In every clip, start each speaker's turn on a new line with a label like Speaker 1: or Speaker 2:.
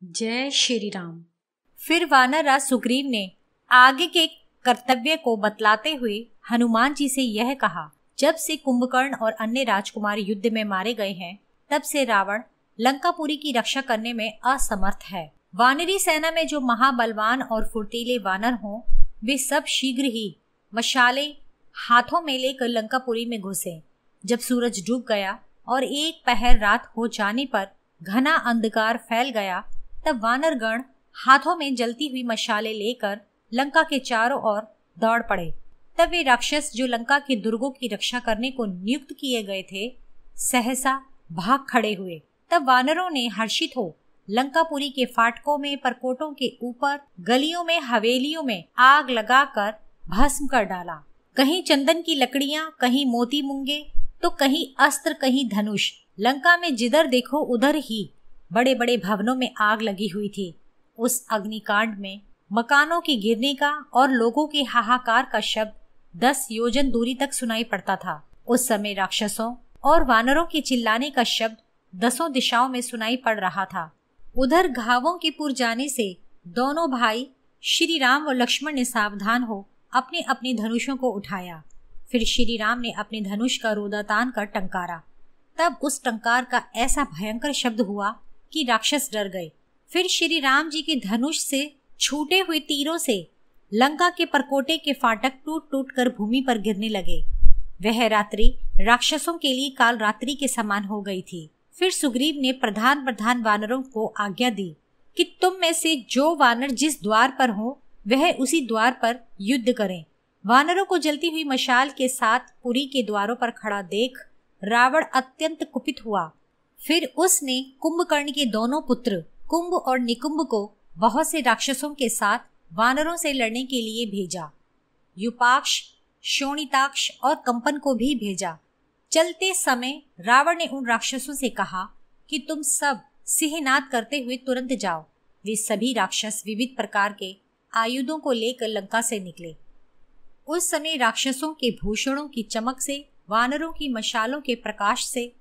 Speaker 1: जय श्री राम।
Speaker 2: फिर वानर राज सुग्रीव ने आगे के कर्तव्य को बतलाते हुए हनुमान जी से यह कहा, जब से कुंभकर्ण और अन्य राजकुमार युद्ध में मारे गए हैं, तब से रावण लंकापुरी की रक्षा करने में असमर्थ है। वानरी सेना में जो महाबलवान और फुर्तीले वानर हों, वे सब शीघ्र ही मशाले हाथों में लेकर लंकापुरी में घुसे। जब सूरज डूब गया और एक पहर रात हो जाने पर घना अंधकार फैल गया, तब वानरगण हाथों में जलती हुई मशालें लेकर लंका के चारों ओर दौड़ पड़े। तब वे राक्षस जो लंका के दुर्गों की रक्षा करने को नियुक्त किए गए थे, सहसा भाग खड़े हुए। तब वानरों ने हर्षित हो लंकापुरी के फाटकों में, परकोटों के ऊपर, गलियों में, हवेलियों में आग लगाकर भस्म कर डाला। कहीं चंदन की लकड़ियां, कहीं मोती मूंगे, तो कहीं अस्त्र, कहीं धनुष। लंका में जिधर देखो उधर ही बड़े बड़े भवनों में आग लगी हुई थी। उस अग्निकांड में मकानों के गिरने का और लोगों के हाहाकार का शब्द 10 योजन दूरी तक सुनाई पड़ता था। उस समय राक्षसों और वानरों के चिल्लाने का शब्द 10 दिशाओं में सुनाई पड़ रहा था। उधर घावों के पुर जाने से दोनों भाई श्री राम और लक्ष्मण ने सावधान हो अपने अपने धनुषों को उठाया। फिर श्री राम ने अपने धनुष का रोदा तान कर टंकारा। तब उस टंकार का ऐसा भयंकर शब्द हुआ कि राक्षस डर गए। फिर श्री राम जी के धनुष से छूटे हुए तीरों से लंका के परकोटे के फाटक टूट टूट कर भूमि पर गिरने लगे। वह रात्रि राक्षसों के लिए काल रात्रि के समान हो गई थी। फिर सुग्रीव ने प्रधान प्रधान वानरों को आज्ञा दी कि तुम में से जो वानर जिस द्वार पर हो, वह उसी द्वार पर युद्ध करें। वानरों को जलती हुई मशाल के साथ पुरी के द्वारों पर खड़ा देख रावण अत्यंत कुपित हुआ। फिर उसने कुंभकर्ण के दोनों पुत्र कुंभ और निकुंभ को बहुत से राक्षसों के साथ वानरों से लड़ने के लिए भेजा। युपाक्ष, शोणिताक्ष और कंपन को भी भेजा। चलते समय रावण ने उन राक्षसों से कहा कि तुम सब सिंहनाद करते हुए तुरंत जाओ। वे सभी राक्षस विविध प्रकार के आयुधों को लेकर लंका से निकले। उस समय राक्षसों के भूषणों की चमक से, वानरों की मशालों के प्रकाश से,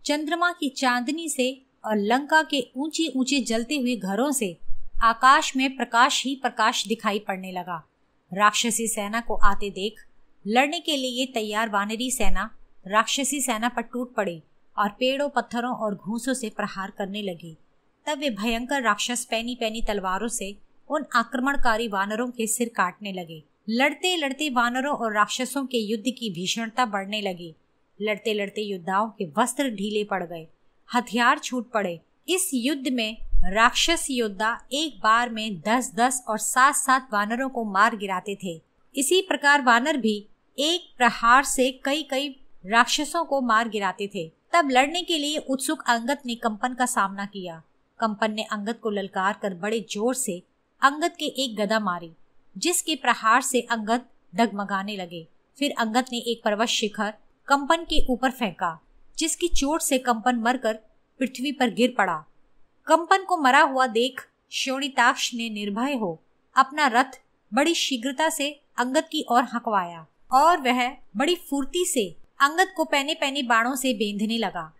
Speaker 2: चंद्रमा की चांदनी से और लंका के ऊंचे ऊंचे जलते हुए घरों से आकाश में प्रकाश ही प्रकाश दिखाई पड़ने लगा। राक्षसी सेना को आते देख लड़ने के लिए तैयार वानरी सेना राक्षसी सेना पर टूट पड़ी और पेड़ों, पत्थरों और घूंसों से प्रहार करने लगी। तब वे भयंकर राक्षस पैनी पैनी तलवारों से उन आक्रमणकारी वानरों के सिर काटने लगे। लड़ते लड़ते वानरों और राक्षसों के युद्ध की भीषणता बढ़ने लगी। लड़ते लड़ते योद्धाओं के वस्त्र ढीले पड़ गए, हथियार छूट पड़े। इस युद्ध में राक्षस योद्धा एक बार में 10-10 और 7-7 वानरों को मार गिराते थे। इसी प्रकार वानर भी एक प्रहार से कई कई राक्षसों को मार गिराते थे। तब लड़ने के लिए उत्सुक अंगद ने कंपन का सामना किया। कंपन ने अंगद को ललकार कर बड़े जोर से अंगद के एक गदा मारी, जिसके प्रहार से अंगद डगमगाने लगे। फिर अंगद ने एक पर्वत शिखर कंपन के ऊपर फेंका, जिसकी चोट से कंपन मरकर पृथ्वी पर गिर पड़ा। कंपन को मरा हुआ देख शोणिताक्ष ने निर्भय हो अपना रथ बड़ी शीघ्रता से अंगद की ओर हंकवाया और वह बड़ी फुर्ती से अंगद को पैने पैने बाणों से बेंधने लगा।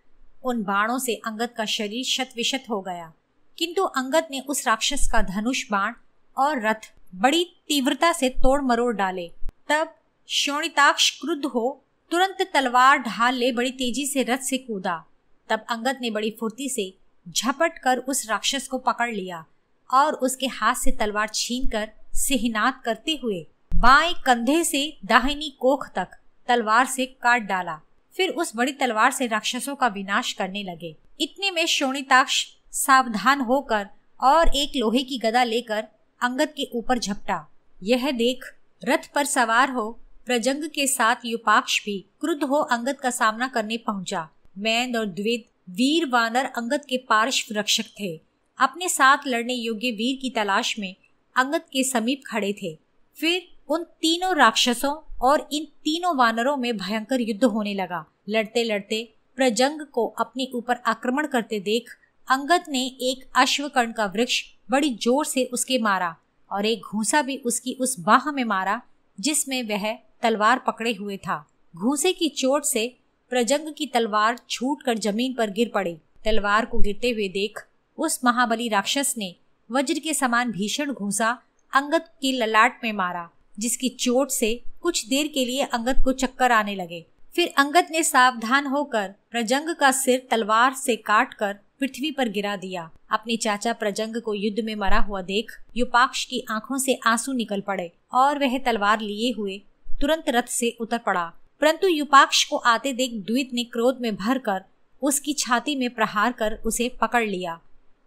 Speaker 2: उन बाणों से अंगद का शरीर शत-विशत हो गया, किंतु अंगद ने उस राक्षस का धनुष बाण और रथ बड़ी तीव्रता से तोड़ मरोड़ डाले। तब शोणिताक्ष क्रुद्ध हो तुरंत तलवार ढाल ले बड़ी तेजी से रथ से कूदा। तब अंगद ने बड़ी फुर्ती से झपट कर उस राक्षस को पकड़ लिया और उसके हाथ से तलवार छीनकर सिंहनाद करते हुए बाएं कंधे से दाहिनी कोख तक तलवार से काट डाला। फिर उस बड़ी तलवार से राक्षसों का विनाश करने लगे। इतने में शोणिताक्ष सावधान होकर और एक लोहे की गदा लेकर अंगद के ऊपर झपटा। यह देख रथ पर सवार हो प्रजंग के साथ युपाक्ष भी क्रुद्ध हो अंगद का सामना करने पहुंचा। मैंद और द्विद वीर वानर अंगद के पार्श्व रक्षक थे। अपने साथ लड़ने योग्य वीर की तलाश में अंगद के समीप खड़े थे। फिर उन तीनों राक्षसों और इन तीनों वानरों में भयंकर युद्ध होने लगा। लड़ते लड़ते प्रजंग को अपने ऊपर आक्रमण करते देख अंगद ने एक अश्वकर्ण का वृक्ष बड़ी जोर से उसके मारा और एक घूंसा भी उसकी उस बाह में मारा जिसमें वह तलवार पकड़े हुए था। घूंसे की चोट से प्रजंग की तलवार छूटकर जमीन पर गिर पड़ी। तलवार को गिरते हुए देख उस महाबली राक्षस ने वज्र के समान भीषण घूंसा अंगद की ललाट में मारा, जिसकी चोट से कुछ देर के लिए अंगद को चक्कर आने लगे। फिर अंगद ने सावधान होकर प्रजंग का सिर तलवार से काटकर पृथ्वी पर गिरा दिया। अपने चाचा प्रजंग को युद्ध में मरा हुआ देख युपाक्ष की आंखों से आंसू निकल पड़े और वह तलवार लिए हुए तुरंत रथ से उतर पड़ा। परंतु युपाक्ष को आते देख द्वित ने क्रोध में भरकर उसकी छाती में प्रहार कर उसे पकड़ लिया।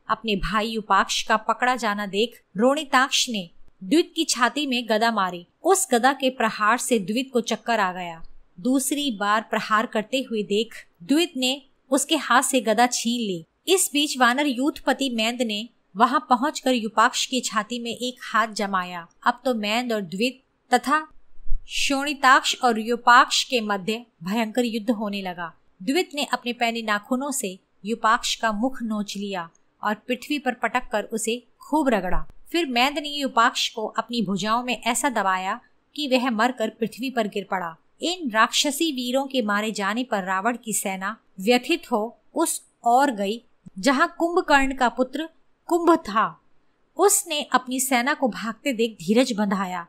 Speaker 2: अपने भाई युपाक्ष का पकड़ा जाना देख रोणिताक्ष ने द्वित की छाती में गदा मारी। उस गदा के प्रहार से द्वित को चक्कर आ गया। दूसरी बार प्रहार करते हुए देख द्वित ने उसके हाथ से गदा छीन ली। इस बीच वानर यूथपति मैंद ने वहां पहुंचकर युपाक्ष की छाती में एक हाथ जमाया। अब तो मैंद और द्वित तथा शोणिताक्ष और युपाक्ष के मध्य भयंकर युद्ध होने लगा। द्वित ने अपने पैने नाखूनों से युपाक्ष का मुख नोच लिया और पृथ्वी पर पटक कर उसे खूब रगड़ा। फिर मैंद ने युपाक्ष को अपनी भुजाओं में ऐसा दबाया कि वह मरकर पृथ्वी पर गिर पड़ा। इन राक्षसी वीरों के मारे जाने पर रावण की सेना व्यथित हो उस ओर गई जहां कुंभकर्ण का पुत्र कुंभ था। उसने अपनी सेना को भागते देख धीरज बंधाया।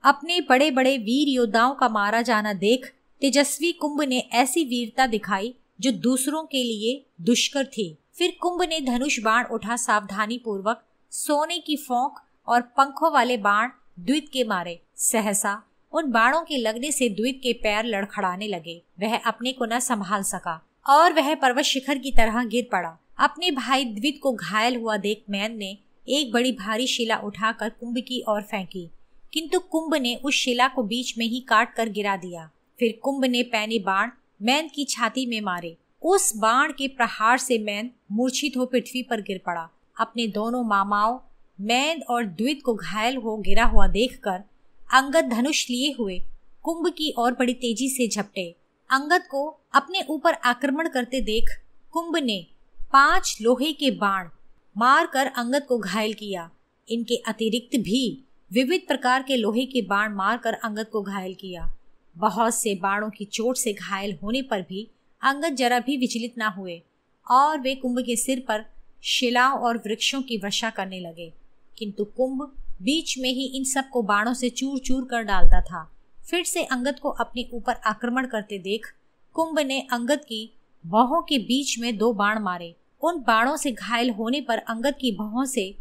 Speaker 2: अपने बड़े बड़े वीर योद्धाओं का मारा जाना देख तेजस्वी कुंभ ने ऐसी वीरता दिखाई जो दूसरों के लिए दुष्कर थी। फिर कुंभ ने धनुष बाण उठा सावधानी पूर्वक सोने की फोंक और पंखों वाले बाण द्वित के मारे। सहसा उन बाणों के लगने से द्वित के पैर लड़खड़ाने लगे। वह अपने को न संभाल सका और वह पर्वत शिखर की तरह गिर पड़ा। अपने भाई द्वित को घायल हुआ देख मैंद ने एक बड़ी भारी शिला उठाकर कुंभ की ओर फेंकी, किंतु कुंभ ने उस शिला को बीच में ही काट कर गिरा दिया। फिर कुंभ ने पैने बाण मैंद की छाती में मारे। उस बाण के प्रहार से मैंद मूर्छित हो पृथ्वी पर गिर पड़ा। अपने दोनों मामाओं मैंद और द्वित को घायल हो गिरा हुआ देखकर अंगद धनुष लिए हुए कुंभ की ओर बड़ी तेजी से झपटे। अंगद को अपने ऊपर आक्रमण करते देख कुंभ ने 5 लोहे के बाण मारकर अंगद को घायल किया। इनके अतिरिक्त भी विविध प्रकार के लोहे के बाण मारकर अंगद को घायल किया। बहुत से बाणों की चोट से घायल होने पर भी अंगद जरा भी विचलित न हुए और वे कुंभ के सिर पर शिलाओं और वृक्षों की वर्षा करने लगे, किंतु कुंभ बीच में ही इन सब को बाणों से चूर चूर कर डालता था। फिर से अंगद को अपने ऊपर आक्रमण करते देख कुंभ ने अंगद की बाहों के बीच में 2 बाण मारे। उन बाणों से घायल होने पर अंगद की बाहों से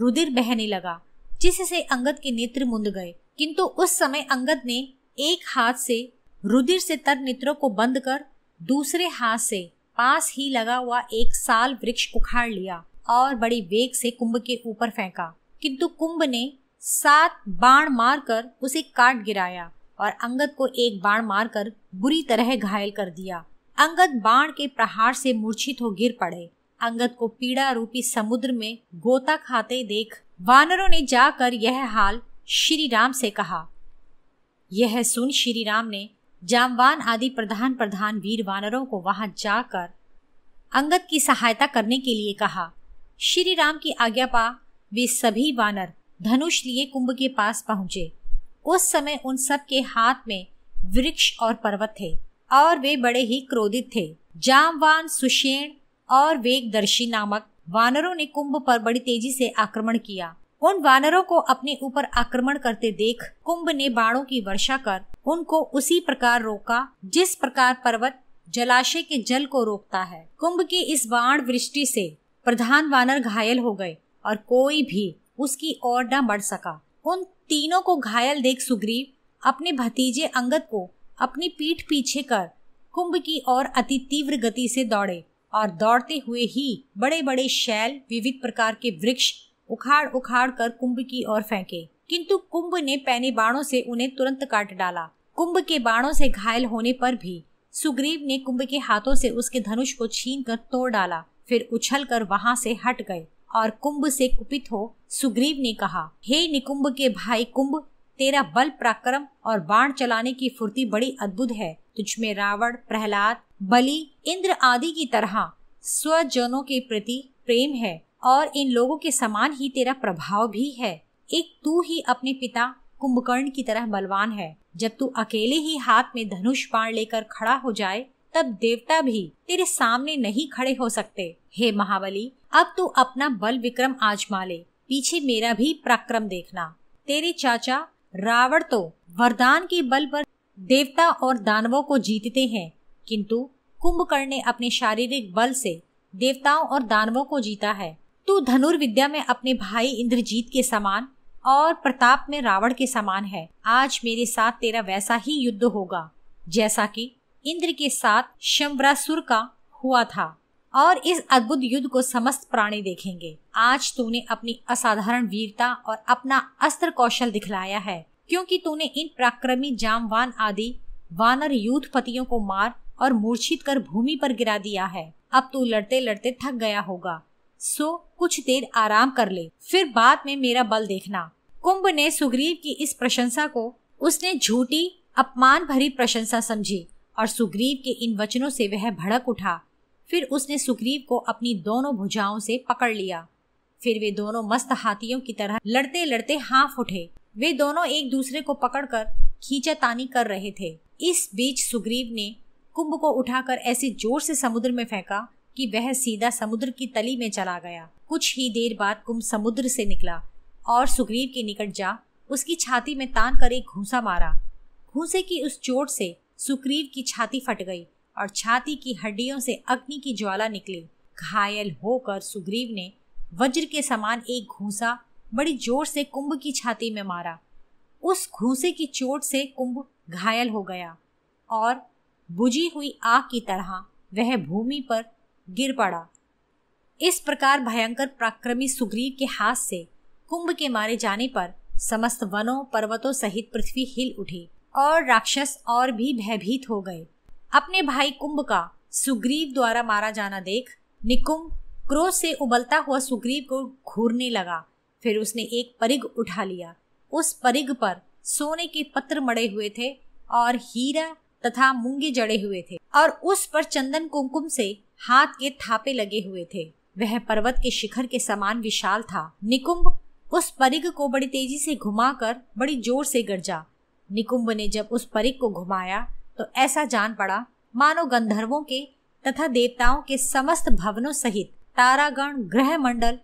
Speaker 2: रुधिर बहने लगा, जिससे अंगद के नेत्र मुंद गए। किंतु उस समय अंगद ने एक हाथ से रुधिर से तर नेत्रों को बंद कर दूसरे हाथ से पास ही लगा हुआ एक साल वृक्ष उखाड़ लिया और बड़ी वेग से कुंभ के ऊपर फेंका, किंतु कुंभ ने 7 बाण मारकर उसे काट गिराया और अंगद को एक बाण मारकर बुरी तरह घायल कर दिया। अंगद बाण के प्रहार से मूर्छित हो गिर पड़े। अंगद को पीड़ा रूपी समुद्र में गोता खाते देख वानरों ने जाकर यह हाल श्री राम से कहा। यह सुन श्री राम ने जामवान आदि प्रधान वीर वानरों को वहां जाकर अंगद की सहायता करने के लिए कहा। श्री राम की आज्ञा पा वे सभी वानर धनुष लिए कुंभ के पास पहुंचे। उस समय उन सब के हाथ में वृक्ष और पर्वत थे और वे बड़े ही क्रोधित थे। जामवान, सुषेण और वेगदर्शी नामक वानरों ने कुंभ पर बड़ी तेजी से आक्रमण किया। उन वानरों को अपने ऊपर आक्रमण करते देख कुंभ ने बाणों की वर्षा कर उनको उसी प्रकार रोका जिस प्रकार पर्वत जलाशय के जल को रोकता है। कुंभ की इस बाण वृष्टि से प्रधान वानर घायल हो गए और कोई भी उसकी ओर न बढ़ सका। उन तीनों को घायल देख सुग्रीव अपने भतीजे अंगद को अपनी पीठ पीछे कर कुंभ की ओर अति तीव्र गति से दौड़े और दौड़ते हुए ही बड़े बड़े शैल, विविध प्रकार के वृक्ष उखाड़ उखाड़ कर कुंभ की ओर फेंके, किंतु कुंभ ने पैने बाणों से उन्हें तुरंत काट डाला। कुंभ के बाणों से घायल होने पर भी सुग्रीव ने कुंभ के हाथों से उसके धनुष को छीन कर तोड़ डाला। फिर उछल कर वहां से हट गए और कुंभ से कुपित हो सुग्रीव ने कहा, हे निकुंभ के भाई कुंभ, तेरा बल पराक्रम और बाण चलाने की फुर्ती बड़ी अद्भुत है। तुझमें रावण, प्रहलाद, बलि, इंद्र आदि की तरह स्वजनों के प्रति प्रेम है और इन लोगों के समान ही तेरा प्रभाव भी है। एक तू ही अपने पिता कुंभकर्ण की तरह बलवान है। जब तू अकेले ही हाथ में धनुष बाण लेकर खड़ा हो जाए तब देवता भी तेरे सामने नहीं खड़े हो सकते। हे महाबली, अब तू अपना बल विक्रम आजमा ले, पीछे मेरा भी पराक्रम देखना। तेरे चाचा रावण तो वरदान के बल पर देवता और दानवों को जीतते हैं, किंतु कुंभकर्ण ने अपने शारीरिक बल से देवताओं और दानवों को जीता है। तू धनुर्विद्या में अपने भाई इंद्रजीत के समान और प्रताप में रावण के समान है। आज मेरे साथ तेरा वैसा ही युद्ध होगा जैसा कि इंद्र के साथ शंबरासुर का हुआ था, और इस अद्भुत युद्ध को समस्त प्राणी देखेंगे। आज तूने अपनी असाधारण वीरता और अपना अस्त्र कौशल दिखलाया है, क्योंकि तूने इन पराक्रमी जामवान आदि वानर यूथपतियों को मार और मूर्छित कर भूमि पर गिरा दिया है। अब तू लड़ते लड़ते थक गया होगा, सो कुछ देर आराम कर ले, फिर बाद में मेरा बल देखना। कुंभ ने सुग्रीव की इस प्रशंसा को उसने झूठी अपमान भरी प्रशंसा समझी और सुग्रीव के इन वचनों से वह भड़क उठा। फिर उसने सुग्रीव को अपनी दोनों भुजाओं से पकड़ लिया। फिर वे दोनों मस्त हाथियों की तरह लड़ते लड़ते हाँफ उठे। वे दोनों एक दूसरे को पकड़कर खींचातानी कर रहे थे। इस बीच सुग्रीव ने कुंभ को उठाकर ऐसे जोर से समुद्र में फेंका कि वह सीधा समुद्र की तली में चला गया। कुछ ही देर बाद कुंभ समुद्र से निकला और सुग्रीव के निकट जा उसकी छाती में तान कर एक घूंसा मारा। घूंसे की उस चोट से सुग्रीव की छाती फट गई और छाती की हड्डियों से अग्नि की ज्वाला निकली। घायल होकर सुग्रीव ने वज्र के समान एक घूंसा बड़ी जोर से कुंभ की छाती में मारा। उस घूंसे की चोट से कुंभ घायल हो गया और बुझी हुई आग की तरह वह भूमि पर गिर पड़ा। इस प्रकार भयंकर पराक्रमी सुग्रीव के हाथ से कुंभ के मारे जाने पर समस्त वनों पर्वतों सहित पृथ्वी हिल उठी और राक्षस और भी भयभीत हो गए। अपने भाई कुंभ का सुग्रीव द्वारा मारा जाना देख निकुंभ क्रोध से उबलता हुआ सुग्रीव को घूरने लगा। फिर उसने एक परिग उठा लिया। उस परिग पर सोने के पत्र मड़े हुए थे और हीरा तथा मूंगे जड़े हुए थे और उस पर चंदन कुमकुम से हाथ के थापे लगे हुए थे। वह पर्वत के शिखर के समान विशाल था। निकुंभ उस परिग को बड़ी तेजी से घुमाकर बड़ी जोर से गरजा। निकुंभ ने जब उस परिग को घुमाया तो ऐसा जान पड़ा मानो गंधर्वों के तथा देवताओं के समस्त भवनों सहित तारागण, ग्रह मंडल,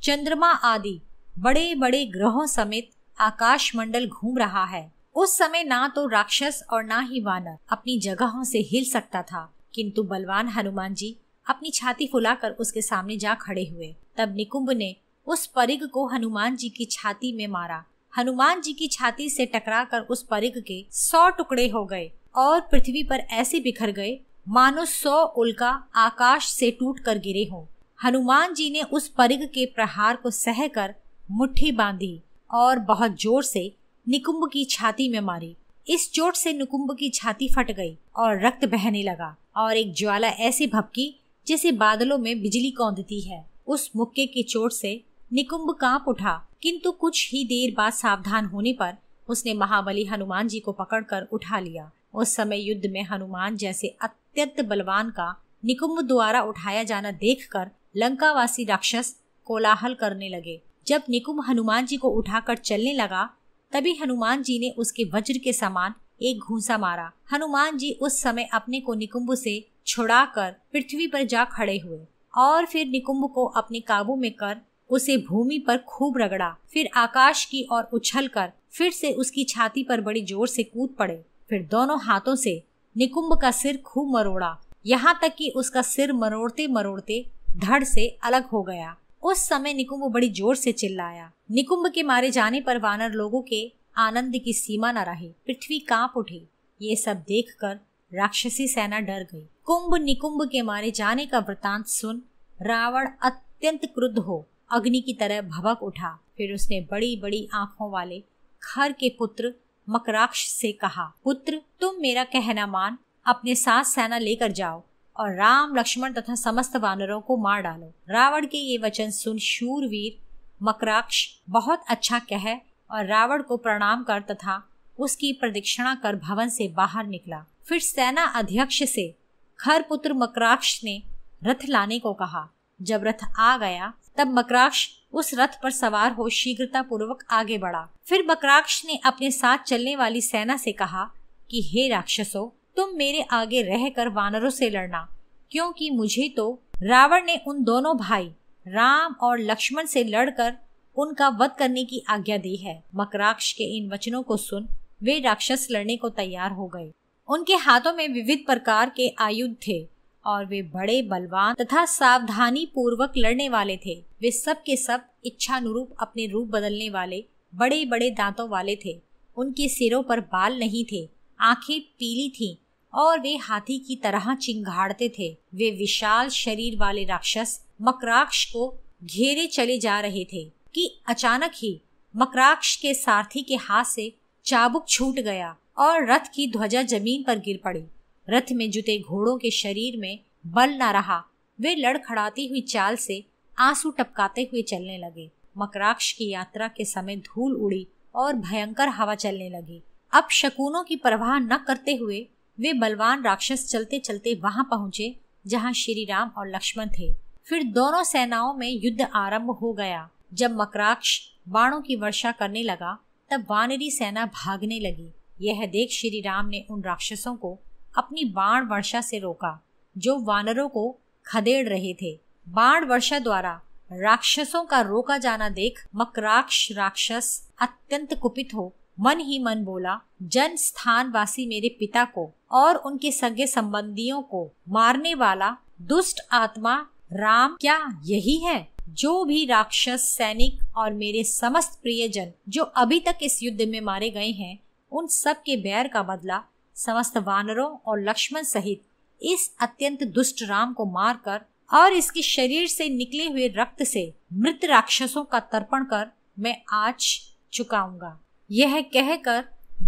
Speaker 2: चंद्रमा आदि बड़े बड़े ग्रहों समेत आकाश मंडल घूम रहा है। उस समय ना तो राक्षस और ना ही वानर अपनी जगहों से हिल सकता था, किंतु बलवान हनुमान जी अपनी छाती फुलाकर उसके सामने जा खड़े हुए। तब निकुंभ ने उस परिग को हनुमान जी की छाती में मारा। हनुमान जी की छाती से टकराकर उस परिग के 100 टुकड़े हो गए और पृथ्वी पर ऐसे बिखर गए मानो 100 उल्का आकाश से टूट कर गिरे हों। हनुमान जी ने उस परिग के प्रहार को सहकर मुट्ठी बांधी और बहुत जोर से निकुंभ की छाती में मारी। इस चोट से निकुंभ की छाती फट गई और रक्त बहने लगा और एक ज्वाला ऐसी भभकी जैसे बादलों में बिजली कौंधती है। उस मुक्के की चोट से निकुंभ कांप उठा, किंतु कुछ ही देर बाद सावधान होने पर उसने महाबली हनुमान जी को पकड़कर उठा लिया। उस समय युद्ध में हनुमान जैसे अत्यंत बलवान का निकुंभ द्वारा उठाया जाना देखकर लंकावासी राक्षस कोलाहल करने लगे। जब निकुंभ हनुमान जी को उठाकर चलने लगा तभी हनुमान जी ने उसके वज्र के समान एक घूंसा मारा। हनुमान जी उस समय अपने को निकुंभ से छुड़ाकर पृथ्वी पर जा खड़े हुए और फिर निकुंभ को अपने काबू में कर उसे भूमि पर खूब रगड़ा। फिर आकाश की ओर उछलकर फिर से उसकी छाती पर बड़ी जोर से कूद पड़े। फिर दोनों हाथों से निकुंभ का सिर खूब मरोड़ा, यहाँ तक कि उसका सिर मरोड़ते मरोड़ते धड़ से अलग हो गया। उस समय निकुंभ बड़ी जोर से चिल्लाया। निकुंभ के मारे जाने पर वानर लोगों के आनंद की सीमा न रही, पृथ्वी कांप उठी। ये सब देखकर राक्षसी सेना डर गई। कुंभ निकुंभ के मारे जाने का वृतांत सुन रावण अत्यंत क्रुद्ध हो अग्नि की तरह भभक उठा। फिर उसने बड़ी बड़ी आंखों वाले खर के पुत्र मकराक्ष से कहा, पुत्र तुम मेरा कहना मान, अपने साथ सेना लेकर जाओ और राम लक्ष्मण तथा समस्त वानरों को मार डालो। रावण के ये वचन सुन शूरवीर मकराक्ष बहुत अच्छा कह और रावण को प्रणाम कर तथा उसकी प्रदक्षिणा कर भवन से बाहर निकला। फिर सेना अध्यक्ष से खरपुत्र मकराक्ष ने रथ लाने को कहा। जब रथ आ गया तब मकराक्ष उस रथ पर सवार हो शीघ्रता पूर्वक आगे बढ़ा। फिर मकराक्ष ने अपने साथ चलने वाली सेना से कहा कि हे राक्षसों, तुम मेरे आगे रहकर वानरों से लड़ना, क्योंकि मुझे तो रावण ने उन दोनों भाई राम और लक्ष्मण से लड़कर उनका वध करने की आज्ञा दी है। मकराक्ष के इन वचनों को सुन वे राक्षस लड़ने को तैयार हो गए। उनके हाथों में विविध प्रकार के आयुध थे और वे बड़े बलवान तथा सावधानी पूर्वक लड़ने वाले थे। वे सब के सब इच्छानुरूप अपने रूप बदलने वाले बड़े बड़े दांतों वाले थे। उनके सिरों पर बाल नहीं थे, आंखें पीली थीं और वे हाथी की तरह चिंगाड़ते थे। वे विशाल शरीर वाले राक्षस मकराक्ष को घेरे चले जा रहे थे कि अचानक ही मकराक्ष के सारथी के हाथ से चाबुक छूट गया और रथ की ध्वजा जमीन पर गिर पड़ी। रथ में जुटे घोड़ों के शरीर में बल न रहा। वे लड़खड़ाती हुई चाल से आंसू टपकाते हुए चलने लगे। मकराक्ष की यात्रा के समय धूल उड़ी और भयंकर हवा चलने लगी। अब शकुनों की परवाह न करते हुए वे बलवान राक्षस चलते चलते वहां पहुंचे जहां श्री राम और लक्ष्मण थे। फिर दोनों सेनाओं में युद्ध आरंभ हो गया। जब मकराक्ष बाणों की वर्षा करने लगा तब वानरी सेना भागने लगी। यह देख श्री राम ने उन राक्षसों को अपनी बाण वर्षा से रोका जो वानरों को खदेड़ रहे थे। बाण वर्षा द्वारा राक्षसों का रोका जाना देख मकराक्ष राक्षस अत्यंत कुपित हो मन ही मन बोला, जन स्थान वासी मेरे पिता को और उनके सगे संबंधियों को मारने वाला दुष्ट आत्मा राम क्या यही है? जो भी राक्षस सैनिक और मेरे समस्त प्रियजन जो अभी तक इस युद्ध में मारे गए हैं, उन सब के बैर का बदला समस्त वानरों और लक्ष्मण सहित इस अत्यंत दुष्ट राम को मारकर और इसके शरीर से निकले हुए रक्त से मृत राक्षसों का तर्पण कर मैं आज चुकाऊंगा। यह कहकर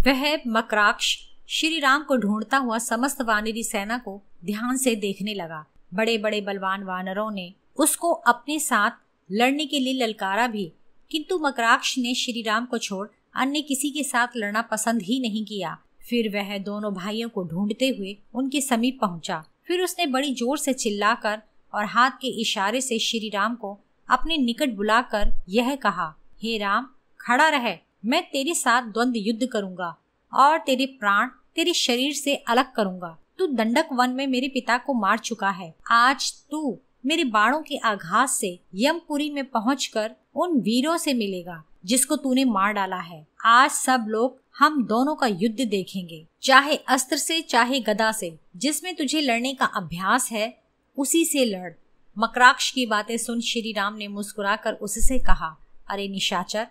Speaker 2: वह मकराक्ष श्री राम को ढूंढता हुआ समस्त वानरी सेना को ध्यान से देखने लगा। बड़े बड़े बलवान वानरों ने उसको अपने साथ लड़ने के लिए ललकारा भी, किंतु मकराक्ष ने श्री राम को छोड़ अन्य किसी के साथ लड़ना पसंद ही नहीं किया। फिर वह दोनों भाइयों को ढूंढते हुए उनके समीप पहुंचा। फिर उसने बड़ी जोर से चिल्लाकर और हाथ के इशारे से श्री राम को अपने निकट बुलाकर यह कहा, हे राम, खड़ा रह, मैं तेरे साथ द्वंद्व युद्ध करूंगा और तेरे प्राण तेरे शरीर से अलग करूंगा। तू दंडक वन में मेरे पिता को मार चुका है। आज तू मेरे बाणों के आघात से यमपुरी में पहुंचकर उन वीरों से मिलेगा जिसको तूने मार डाला है। आज सब लोग हम दोनों का युद्ध देखेंगे, चाहे अस्त्र से चाहे गदा से। जिसमें तुझे लड़ने का अभ्यास है उसी से लड़। मकराक्ष की बातें सुन श्री राम ने मुस्कुराकर उससे कहा, अरे निशाचर,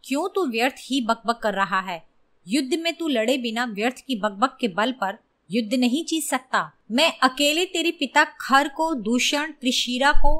Speaker 2: क्यों तू व्यर्थ ही बकबक कर रहा है? युद्ध में तू लड़े बिना व्यर्थ की बकबक के बल पर युद्ध नहीं जीत सकता। मैं अकेले तेरे पिता खर को, दूषण, त्रिशिरा को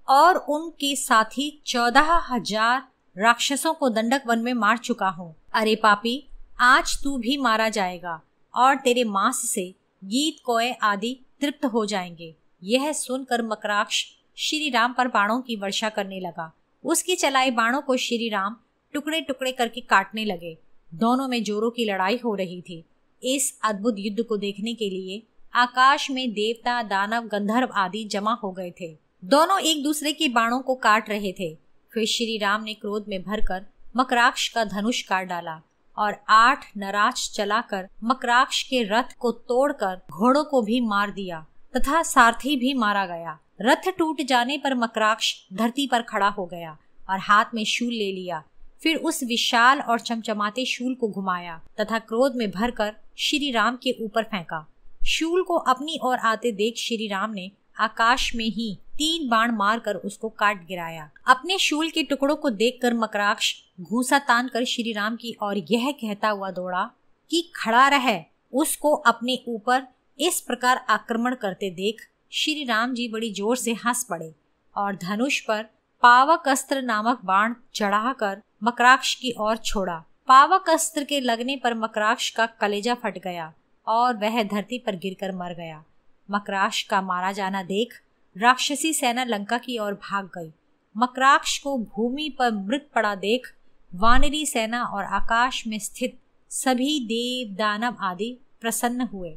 Speaker 2: और उनके साथी 14,000 राक्षसों को दंडक वन में मार चुका हूँ। अरे पापी, आज तू भी मारा जाएगा और तेरे मांस से गीत कोय आदि तृप्त हो जाएंगे। यह सुनकर मकराक्ष श्री राम पर बाणों की वर्षा करने लगा। उसके चलाए बाणों को श्री राम टुकड़े टुकड़े करके काटने लगे। दोनों में जोरों की लड़ाई हो रही थी। इस अद्भुत युद्ध को देखने के लिए आकाश में देवता, दानव, गंधर्व आदि जमा हो गए थे। दोनों एक दूसरे के बाणों को काट रहे थे। फिर श्री राम ने क्रोध में भरकर मकराक्ष का धनुष काट डाला और 8 नराज चलाकर मकराक्ष के रथ को तोड़कर घोड़ों को भी मार दिया तथा सारथी भी मारा गया। रथ टूट जाने पर मकराक्ष धरती पर खड़ा हो गया और हाथ में शूल ले लिया। फिर उस विशाल और चमचमाते शूल को घुमाया तथा क्रोध में भरकर श्री राम के ऊपर फेंका। शूल को अपनी ओर आते देख श्री राम ने आकाश में ही 3 बाण मारकर उसको काट गिराया। अपने शूल के टुकड़ों को देखकर मकराक्ष घूंसा तान कर श्री राम की ओर यह कहता हुआ दौड़ा कि खड़ा रह। उसको अपने ऊपर इस प्रकार आक्रमण करते देख श्री राम जी बड़ी जोर से हंस पड़े और धनुष पर पावक अस्त्र नामक बाण चढ़ाकर मकराक्ष की ओर छोड़ा। पावक अस्त्र के लगने पर मकराक्ष का कलेजा फट गया और वह धरती पर गिरकर मर गया। मकराक्ष का मारा जाना देख राक्षसी सेना लंका की ओर भाग गई। मकराक्ष को भूमि पर मृत पड़ा देख वानरी सेना और आकाश में स्थित सभी देव, दानव आदि प्रसन्न हुए।